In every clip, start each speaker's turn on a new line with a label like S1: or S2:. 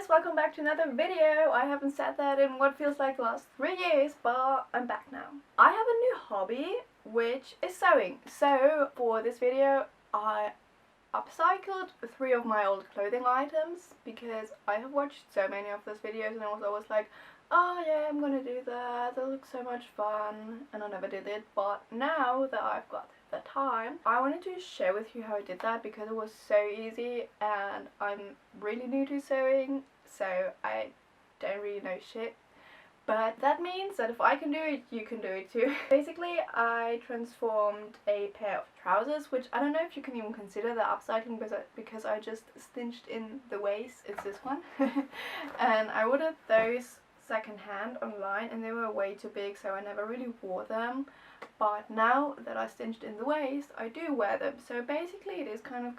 S1: guys, welcome back to another video. I haven't said that in what feels like the last 3 years, but I'm back now. I have a new hobby, which is sewing. So for this video I upcycled 3 of my old clothing items because I have watched so many of those videos and I was always like, oh yeah, I'm gonna do that, that looks so much fun, and I never did it. But now that I've got the time, I wanted to share with you how I did that because it was so easy and I'm really new to sewing, so I don't really know shit. But that means that if I can do it, you can do it too. Basically, I transformed a pair of trousers, which I don't know if you can even consider the upcycling because I just cinched in the waist. It's this one. And I ordered those secondhand online and they were way too big, so I never really wore them. But now that I cinched in the waist, I do wear them. So basically it is kind of,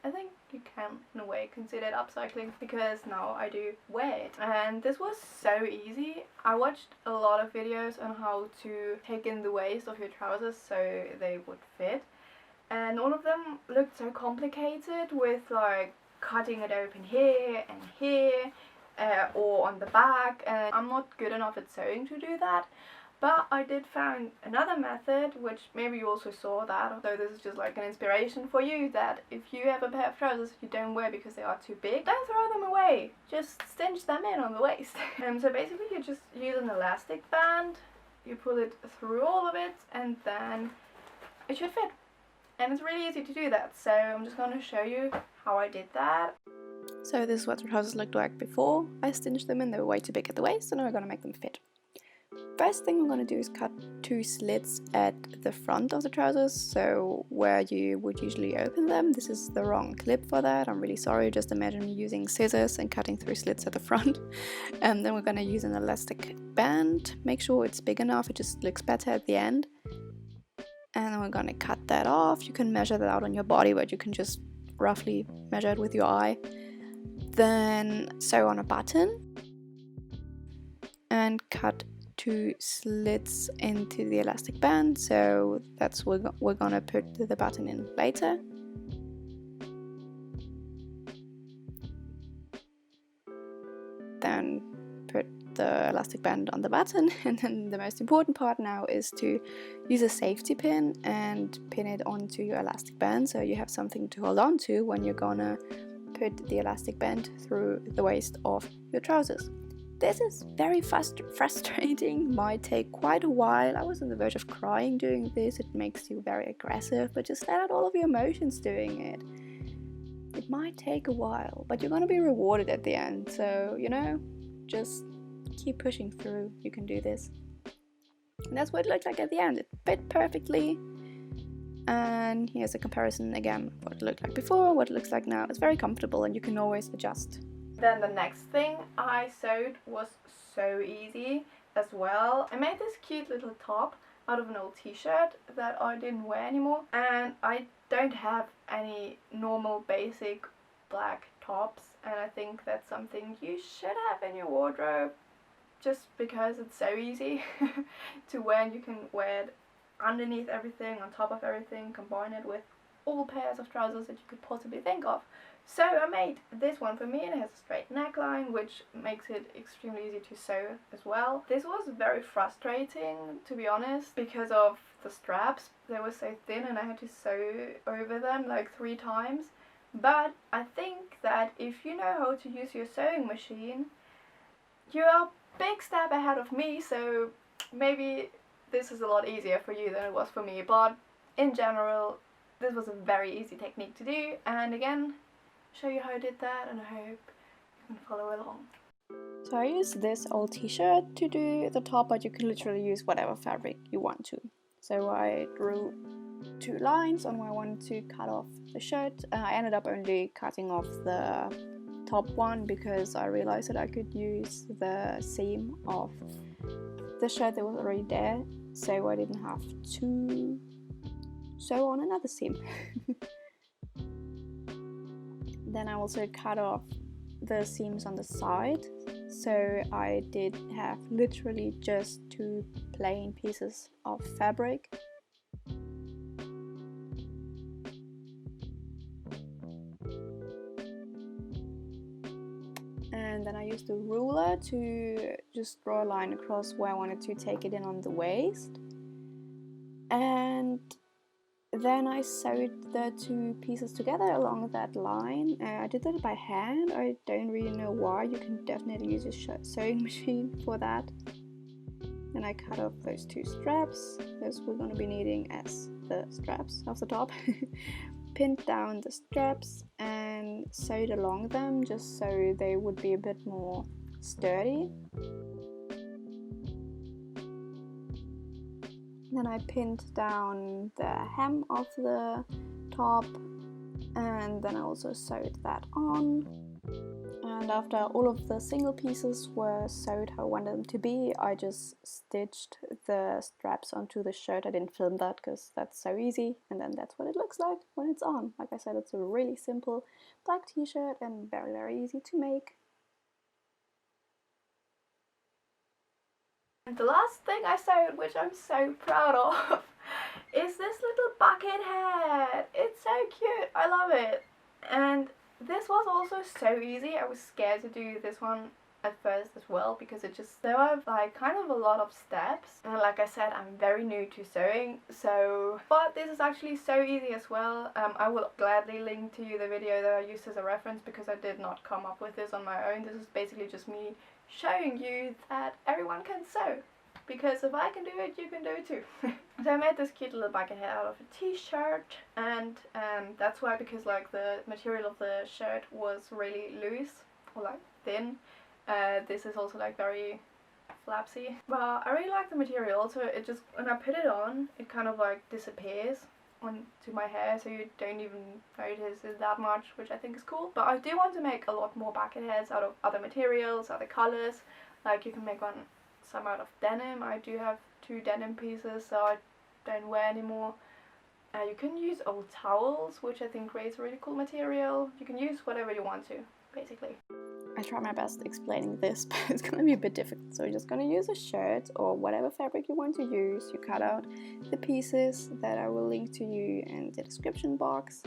S1: I think you can in a way consider it upcycling because now I do wear it. And this was so easy. I watched a lot of videos on how to take in the waist of your trousers so they would fit. And all of them looked so complicated with like cutting it open here and here or on the back, and I'm not good enough at sewing to do that. But I did find another method, which maybe you also saw that, although this is just like an inspiration for you, that if you have a pair of trousers you don't wear because they are too big, don't throw them away, just cinch them in on the waist. So basically you just use an elastic band, you pull it through all of it, and then it should fit. And it's really easy to do that, so I'm just going to show you how I did that. So this is what the trousers looked like before I cinched them in. They were way too big at the waist, so now we're going to make them fit. First thing I'm going to do is cut 2 slits at the front of the trousers, so where you would usually open them. This is the wrong clip for that, I'm really sorry. Just imagine me using scissors and cutting 3 slits at the front. And then we're going to use an elastic band. Make sure it's big enough, it just looks better at the end. And then we're going to cut that off. You can measure that out on your body, but you can just roughly measure it with your eye. Then sew on a button and cut 2 slits into the elastic band, so that's what we're gonna put the button in later. Then put the elastic band on the button, and then the most important part now is to use a safety pin and pin it onto your elastic band so you have something to hold on to when you're gonna put the elastic band through the waist of your trousers. This is very frustrating, might take quite a while. I was on the verge of crying doing this. It makes you very aggressive, but just let out all of your emotions doing it. It might take a while, but you're gonna be rewarded at the end, so you know, just keep pushing through. You can do this. And that's what it looked like at the end. It fit perfectly. And here's a comparison again of what it looked like before, what it looks like now. It's very comfortable and you can always adjust. Then the next thing I sewed was so easy as well. I made this cute little top out of an old t-shirt that I didn't wear anymore, and I don't have any normal basic black tops, and I think that's something you should have in your wardrobe just because it's so easy to wear, and you can wear it underneath everything, on top of everything, combine it with all pairs of trousers that you could possibly think of. So I made this one for me, and it has a straight neckline, which makes it extremely easy to sew as well. This was very frustrating, to be honest, because of the straps. They were so thin and I had to sew over them like 3 times. But I think that if you know how to use your sewing machine, you're a big step ahead of me, so maybe this is a lot easier for you than it was for me. But in general, this was a very easy technique to do, and again, show you how I did that, and I hope you can follow along. So I used this old t-shirt to do the top, but you can literally use whatever fabric you want to. So I drew 2 lines on where I wanted to cut off the shirt. I ended up only cutting off the top one because I realized that I could use the seam of the shirt that was already there, so I didn't have to sew on another seam. Then I also cut off the seams on the side, so I did have literally just 2 plain pieces of fabric. and then I used a ruler to just draw a line across where I wanted to take it in on the waist, and then I sewed the two pieces together along that line. I did that by hand. I don't really know why. You can definitely use a sewing machine for that. And I cut off those two straps, as we're going to be needing as the straps off the top. Pinned down the straps and sewed along them just so they would be a bit more sturdy. Then I pinned down the hem of the top, and then I also sewed that on. And after all of the single pieces were sewed how I wanted them to be, I just stitched the straps onto the shirt. I didn't film that because that's so easy, and then that's what it looks like when it's on. Like I said, it's a really simple black t-shirt and very, very easy to make. And the last thing I sewed, which I'm so proud of, is this little bucket hat. It's so cute. I love it. And this was also so easy. I was scared to do this one at first as well because it just, there were like kind of a lot of steps, and like I said, I'm very new to sewing, so, but this is actually so easy as well. I will gladly link to you the video that I used as a reference because I did not come up with this on my own. This is basically just me showing you that everyone can sew, because if I can do it, you can do it too. So I made this cute little bucket hat out of a t-shirt, and that's why, because like the material of the shirt was really loose or like thin. This is also like very flapsy, but I really like the material. Also, it just, when I put it on, it kind of like disappears onto my hair, so you don't even notice it that much, which I think is cool. But I do want to make a lot more bucket hats out of other materials, other colors. Like you can make some out of denim. I do have 2 denim pieces, so I don't wear anymore. You can use old towels, which I think creates a really cool material. You can use whatever you want to, basically. I try my best explaining this, but it's gonna be a bit difficult. So you're just gonna use a shirt or whatever fabric you want to use. You cut out the pieces that I will link to you in the description box.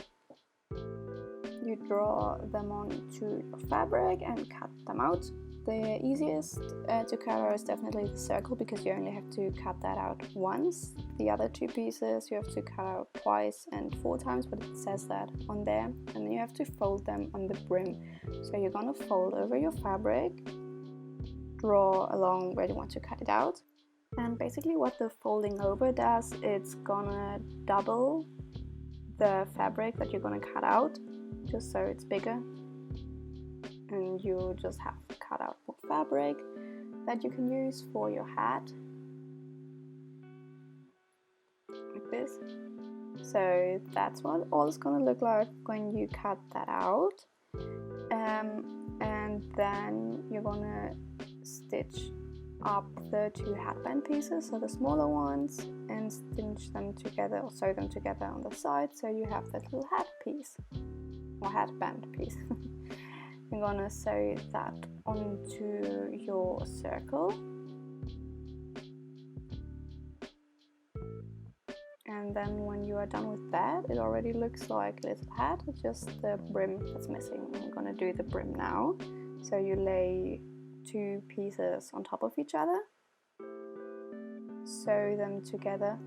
S1: You draw them onto your fabric and cut them out. The easiest to cut out is definitely the circle, because you only have to cut that out once. The other 2 pieces you have to cut out twice and 4 times, but it says that on there. And then you have to fold them on the brim. So you're gonna fold over your fabric, draw along where you want to cut it out. And basically what the folding over does, it's gonna double the fabric that you're gonna cut out, just so it's bigger. And you just have to cut out more fabric that you can use for your hat, like this. So that's what all it's gonna look like when you cut that out. And then you're gonna stitch up the 2 hatband pieces, so the smaller ones, and stitch them together or sew them together on the side, so you have that little hat piece or hatband piece. You're gonna sew that onto your circle, and then when you are done with that, it already looks like a little hat. It's just the brim that's missing. I'm gonna do the brim now. So you lay 2 pieces on top of each other, sew them together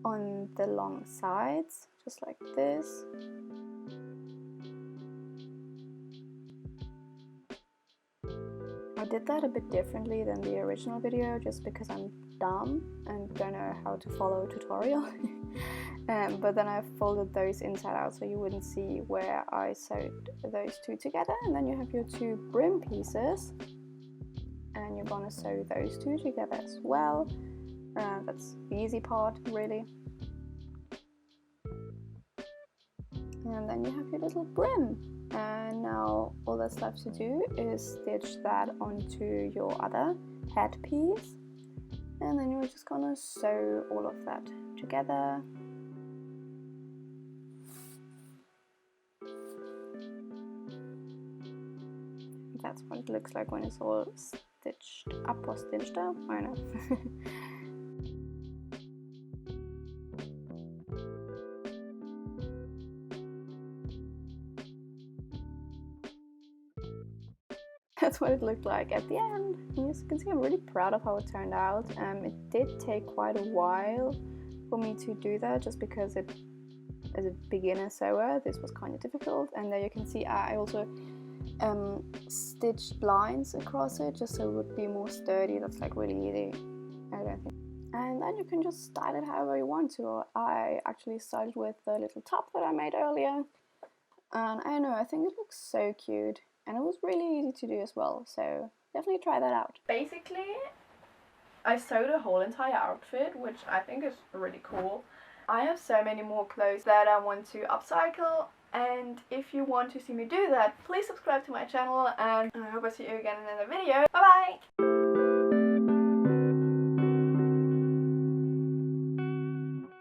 S1: on the long sides, just like this. I did that a bit differently than the original video, just because I'm dumb and don't know how to follow a tutorial. But then I folded those inside out so you wouldn't see where I sewed those 2 together. And then you have your 2 brim pieces, and you're gonna sew those 2 together as well. That's the easy part, really. And then you have your little brim. And now all that's left to do is stitch that onto your other hat piece, and then you're just gonna sew all of that together. That's what it looks like when it's all stitched up or stitched up, I know. that's what it looked like at the end. And as you can see, I'm really proud of how it turned out. It did take quite a while for me to do that, just because it, as a beginner sewer, this was kind of difficult. And there you can see I also stitched lines across it just so it would be more sturdy. That's like really easy, I don't think. And then you can just style it however you want to. I actually started with the little top that I made earlier, and I don't know, I think it looks so cute, and it was really easy to do as well, so definitely try that out. Basically, I sewed a whole entire outfit, which I think is really cool. I have so many more clothes that I want to upcycle, and if you want to see me do that, please subscribe to my channel, and I hope I see you again in another video. Bye bye!